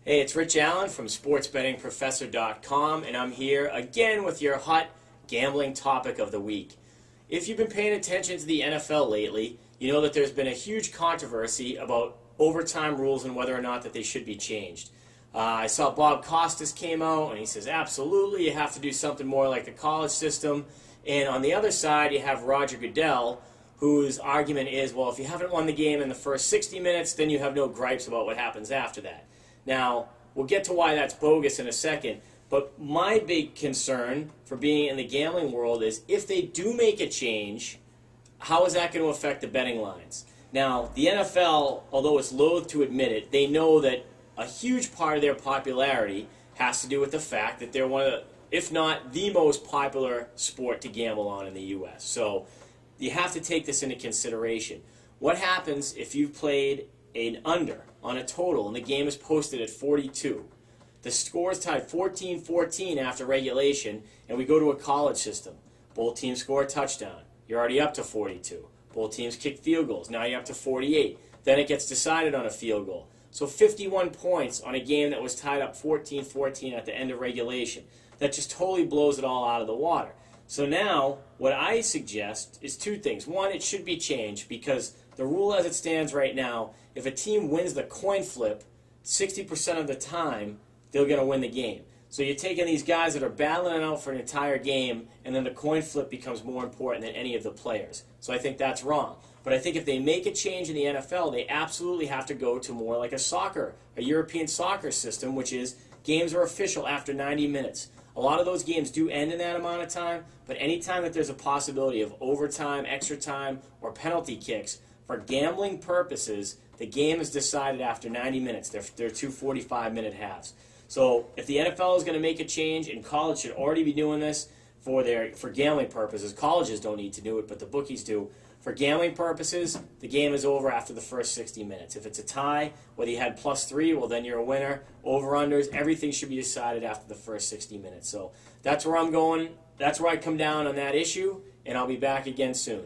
Hey, it's Rich Allen from SportsBettingProfessor.com, and I'm here again with your hot gambling topic of the week. If you've been paying attention to the NFL lately, you know that there's been a huge controversy about overtime rules and whether or not that they should be changed. I saw Bob Costas came out, and he says, absolutely, you have to do something more like the college system. And on the other side, you have Roger Goodell, whose argument is, well, if you haven't won the game in the first 60 minutes, then you have no gripes about what happens after that. Now, we'll get to why that's bogus in a second, but my big concern for being in the gambling world is if they do make a change, how is that going to affect the betting lines? Now, the NFL, although it's loath to admit it, they know that a huge part of their popularity has to do with the fact that they're one of the, if not the most popular sport to gamble on in the U.S. So you have to take this into consideration. What happens if you've played an under on a total and the game is posted at 42? The score is tied 14-14 after regulation, and we go to a college system. Both teams score a touchdown. You're already up to 42. Both teams kick field goals. Now you're up to 48. Then it gets decided on a field goal. So 51 points on a game that was tied up 14-14 at the end of regulation. That just totally blows it all out of the water. So now, what I suggest is two things. One, it should be changed because the rule as it stands right now, if a team wins the coin flip 60% of the time, they're going to win the game. So you're taking these guys that are battling it out for an entire game, and then the coin flip becomes more important than any of the players. So I think that's wrong. But I think if they make a change in the NFL, they absolutely have to go to more like a European soccer system, which is games are official after 90 minutes. A lot of those games do end in that amount of time, but anytime that there's a possibility of overtime, extra time, or penalty kicks, for gambling purposes, the game is decided after 90 minutes. They're two 45-minute halves. So if the NFL is going to make a change, and college should already be doing this for gambling purposes, colleges don't need to do it, but the bookies do. For gambling purposes, the game is over after the first 60 minutes. If it's a tie, whether you had +3, well, then you're a winner. Over-unders, everything should be decided after the first 60 minutes. So that's where I'm going. That's where I come down on that issue, and I'll be back again soon.